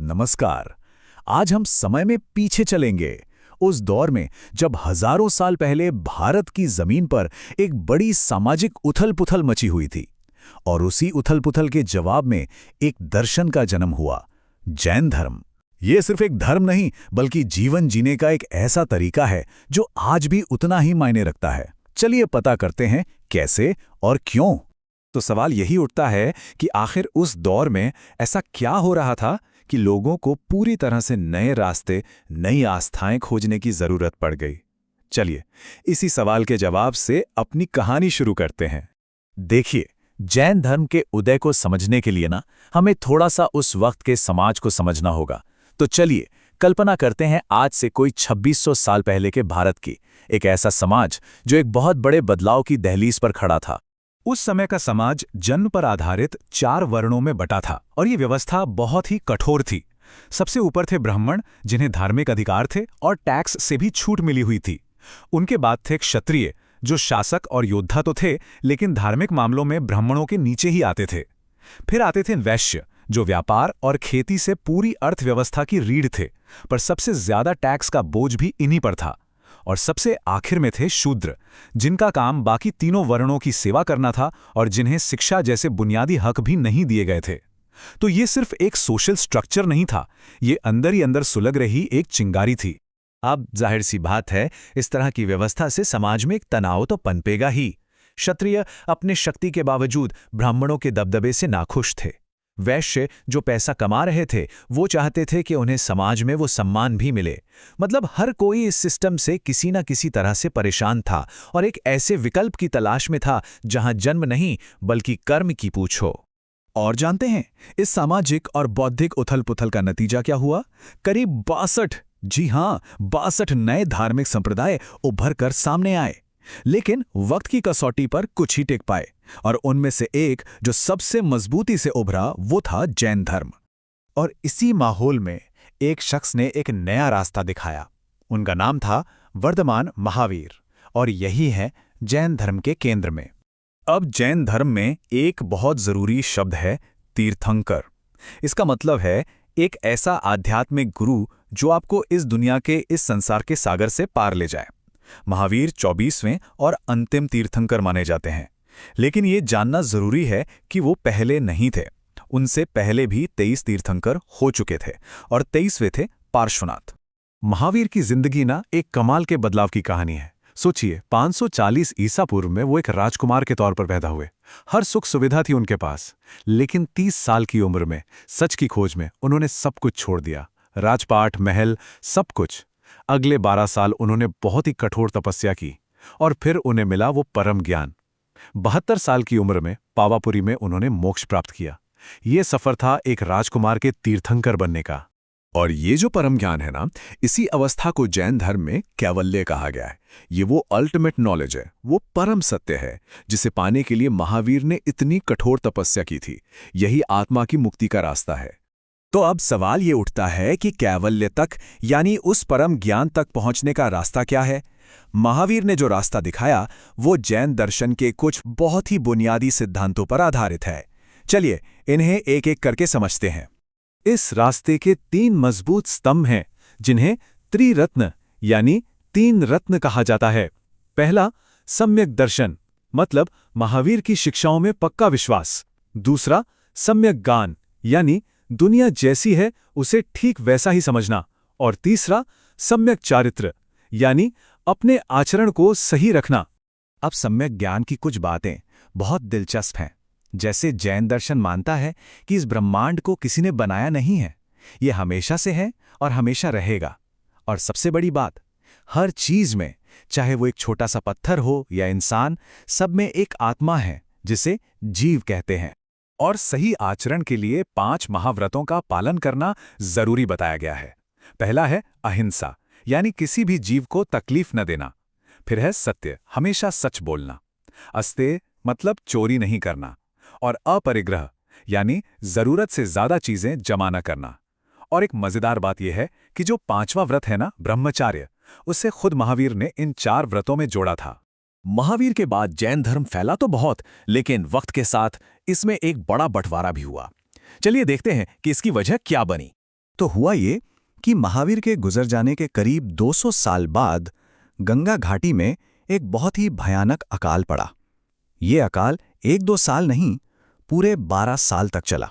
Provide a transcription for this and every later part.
नमस्कार। आज हम समय में पीछे चलेंगे, उस दौर में जब हजारों साल पहले भारत की जमीन पर एक बड़ी सामाजिक उथल-पुथल मची हुई थी। और उसी उथल-पुथल के जवाब में एक दर्शन का जन्म हुआ, जैन धर्म। ये सिर्फ एक धर्म नहीं, बल्कि जीवन जीने का एक ऐसा तरीका है जो आज भी उतना ही मायने रखता है। चलिए पता करते हैं कैसे और क्यों। तो सवाल यही उठता है कि आखिर उस दौर में ऐसा क्या हो रहा था कि लोगों को पूरी तरह से नए रास्ते, नई आस्थाएं खोजने की जरूरत पड़ गई। चलिए इसी सवाल के जवाब से अपनी कहानी शुरू करते हैं। देखिए, जैन धर्म के उदय को समझने के लिए हमें थोड़ा सा उस वक्त के समाज को समझना होगा। तो चलिए कल्पना करते हैं आज से कोई 2600 साल पहले के भारत की एक ऐसा समाज जो एक बहुत बड़े बदलाव की दहलीज पर खड़ा था। उस समय का समाज जन्म पर आधारित 4 वर्णों में बटा था और ये व्यवस्था बहुत ही कठोर थी। सबसे ऊपर थे ब्राह्मण, जिन्हें धार्मिक अधिकार थे और टैक्स से भी छूट मिली हुई थी। उनके बाद थे क्षत्रिय, जो शासक और योद्धा तो थे, लेकिन धार्मिक मामलों में ब्राह्मणों के नीचे ही आते थे। फिर आते थे वैश्य, जो व्यापार और खेती से पूरी अर्थव्यवस्था की रीढ़ थे, पर सबसे ज्यादा टैक्स का बोझ भी इन्हीं पर था। और सबसे आखिर में थे शूद्र, जिनका काम बाकी तीनों वर्णों की सेवा करना था और जिन्हें शिक्षा जैसे बुनियादी हक भी नहीं दिए गए थे। तो ये सिर्फ एक सोशल स्ट्रक्चर नहीं था, ये अंदर ही अंदर सुलग रही एक चिंगारी थी। अब जाहिर सी बात है, इस तरह की व्यवस्था से समाज में एक तनाव तो पनपेगा ही। क्षत्रिय अपने शक्ति के बावजूद ब्राह्मणों के दबदबे से नाखुश थे। वैश्य जो पैसा कमा रहे थे, वो चाहते थे कि उन्हें समाज में वो सम्मान भी मिले। मतलब हर कोई इस सिस्टम से किसी न किसी तरह से परेशान था और एक ऐसे विकल्प की तलाश में था जहां जन्म नहीं बल्कि कर्म की पूछ हो। और जानते हैं इस सामाजिक और बौद्धिक उथल-पुथल का नतीजा क्या हुआ? करीब 62, जी हां, 62 नए धार्मिक संप्रदाय उभर कर सामने आए। लेकिन वक्त की कसौटी पर कुछ ही टिक पाए, और उनमें से एक जो सबसे मजबूती से उभरा वो था जैन धर्म। और इसी माहौल में एक शख्स ने एक नया रास्ता दिखाया। उनका नाम था वर्धमान महावीर, और यही है जैन धर्म के केंद्र में। अब जैन धर्म में एक बहुत जरूरी शब्द है, तीर्थंकर। इसका मतलब है एक ऐसा आध्यात्मिक गुरु जो आपको इस दुनिया के, इस संसार के सागर से पार ले जाए। महावीर 24वें और अंतिम तीर्थंकर माने जाते हैं। लेकिन ये जानना जरूरी है कि वो पहले नहीं थे। उनसे पहले भी 23 तीर्थंकर हो चुके थे और 23वें थे पार्श्वनाथ। महावीर की जिंदगी एक कमाल के बदलाव की कहानी है। सोचिए, 540 ईसा पूर्व में वो एक राजकुमार के तौर पर पैदा हुए। हर सुख सुविधा थी उनके पास, लेकिन 30 साल की उम्र में सच की खोज में उन्होंने सब कुछ छोड़ दिया। राजपाट, महल, सब कुछ। अगले 12 साल उन्होंने बहुत ही कठोर तपस्या की और फिर उन्हें मिला वो परम ज्ञान। 72 साल की उम्र में पावापुरी में उन्होंने मोक्ष प्राप्त किया। ये सफर था एक राजकुमार के तीर्थंकर बनने का। और ये जो परम ज्ञान है इसी अवस्था को जैन धर्म में कैवल्य कहा गया है। ये वो अल्टीमेट नॉलेज है, वो परम सत्य है जिसे पाने के लिए महावीर ने इतनी कठोर तपस्या की थी। यही आत्मा की मुक्ति का रास्ता है। तो अब सवाल ये उठता है कि कैवल्य तक, यानी उस परम ज्ञान तक पहुंचने का रास्ता क्या है? महावीर ने जो रास्ता दिखाया वो जैन दर्शन के कुछ बहुत ही बुनियादी सिद्धांतों पर आधारित है। चलिए इन्हें एक एक करके समझते हैं। इस रास्ते के 3 मजबूत स्तंभ हैं, जिन्हें त्रिरत्न यानी 3 रत्न कहा जाता है। पहला, सम्यक दर्शन, मतलब महावीर की शिक्षाओं में पक्का विश्वास। दूसरा, सम्यक ज्ञान, यानी दुनिया जैसी है उसे ठीक वैसा ही समझना। और तीसरा, सम्यक चारित्र, यानी अपने आचरण को सही रखना। अब सम्यक ज्ञान की कुछ बातें बहुत दिलचस्प हैं। जैसे जैन दर्शन मानता है कि इस ब्रह्मांड को किसी ने बनाया नहीं है, ये हमेशा से है और हमेशा रहेगा। और सबसे बड़ी बात, हर चीज में, चाहे वो एक छोटा सा पत्थर हो या इंसान, सब में एक आत्मा है जिसे जीव कहते हैं। और सही आचरण के लिए 5 महाव्रतों का पालन करना जरूरी बताया गया है। पहला है अहिंसा, यानी किसी भी जीव को तकलीफ न देना। फिर है सत्य, हमेशा सच बोलना। अस्तेय मतलब चोरी नहीं करना। और अपरिग्रह, यानी जरूरत से ज्यादा चीजें जमा न करना। और एक मजेदार बात यह है कि जो 5वां व्रत है ब्रह्मचार्य, उसे खुद महावीर ने इन 4 व्रतों में जोड़ा था। महावीर के बाद जैन धर्म फैला तो बहुत, लेकिन वक्त के साथ इसमें एक बड़ा बंटवारा भी हुआ। चलिए देखते हैं कि इसकी वजह क्या बनी। तो हुआ ये कि महावीर के गुजर जाने के करीब 200 साल बाद गंगा घाटी में एक बहुत ही भयानक अकाल पड़ा। ये अकाल 1-2 साल नहीं, पूरे 12 साल तक चला।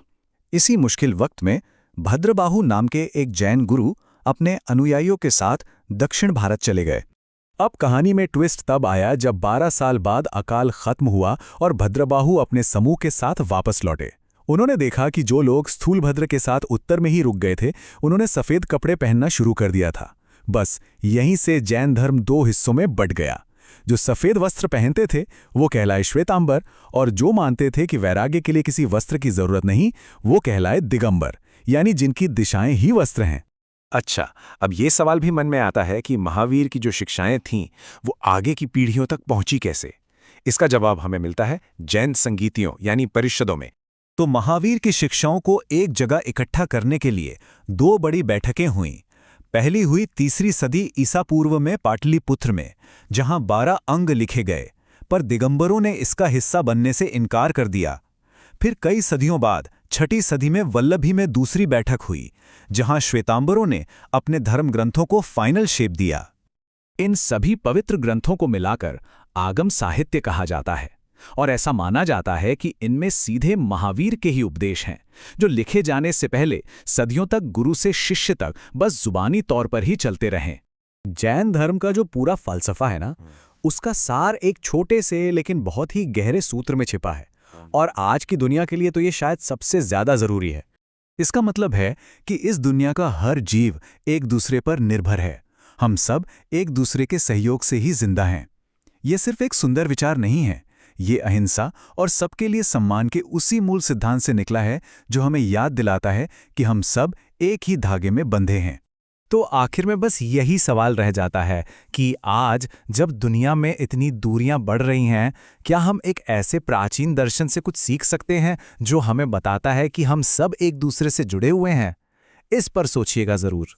इसी मुश्किल वक्त में भद्रबाहु नाम के एक जैन गुरु अपने अनुयायियों के साथ दक्षिण भारत चले गए। अब कहानी में ट्विस्ट तब आया जब 12 साल बाद अकाल खत्म हुआ और भद्रबाहु अपने समूह के साथ वापस लौटे। उन्होंने देखा कि जो लोग स्थूलभद्र के साथ उत्तर में ही रुक गए थे, उन्होंने सफ़ेद कपड़े पहनना शुरू कर दिया था। बस यहीं से जैन धर्म 2 हिस्सों में बंट गया। जो सफ़ेद वस्त्र पहनते थे वो कहलाए श्वेतांबर, और जो मानते थे कि वैराग्य के लिए किसी वस्त्र की जरूरत नहीं, वो कहलाए दिगंबर, यानी जिनकी दिशाएं ही वस्त्र हैं। अच्छा, अब ये सवाल भी मन में आता है कि महावीर की जो शिक्षाएं थीं वो आगे की पीढ़ियों तक पहुंची कैसे? इसका जवाब हमें मिलता है जैन संगीतियों यानी परिषदों में। तो महावीर की शिक्षाओं को एक जगह इकट्ठा करने के लिए 2 बड़ी बैठकें हुईं। पहली हुई 3री सदी ईसा पूर्व में पाटलिपुत्र में, जहां 12 अंग लिखे गए, पर दिगंबरों ने इसका हिस्सा बनने से इनकार कर दिया। फिर कई सदियों बाद 6ठी सदी में वल्लभी में दूसरी बैठक हुई, जहां श्वेतांबरों ने अपने धर्म ग्रंथों को फाइनल शेप दिया। इन सभी पवित्र ग्रंथों को मिलाकर आगम साहित्य कहा जाता है, और ऐसा माना जाता है कि इनमें सीधे महावीर के ही उपदेश हैं, जो लिखे जाने से पहले सदियों तक गुरु से शिष्य तक बस जुबानी तौर पर ही चलते रहें। जैन धर्म का जो पूरा फलसफा है ना, उसका सार एक छोटे से लेकिन बहुत ही गहरे सूत्र में छिपा है, और आज की दुनिया के लिए तो ये शायद सबसे ज्यादा जरूरी है। इसका मतलब है कि इस दुनिया का हर जीव एक दूसरे पर निर्भर है। हम सब एक दूसरे के सहयोग से ही जिंदा हैं। ये सिर्फ एक सुंदर विचार नहीं है, ये अहिंसा और सबके लिए सम्मान के उसी मूल सिद्धांत से निकला है, जो हमें याद दिलाता है कि हम सब एक ही धागे में बंधे हैं। तो आखिर में बस यही सवाल रह जाता है कि आज जब दुनिया में इतनी दूरियां बढ़ रही हैं, क्या हम एक ऐसे प्राचीन दर्शन से कुछ सीख सकते हैं जो हमें बताता है कि हम सब एक दूसरे से जुड़े हुए हैं? इस पर सोचिएगा ज़रूर।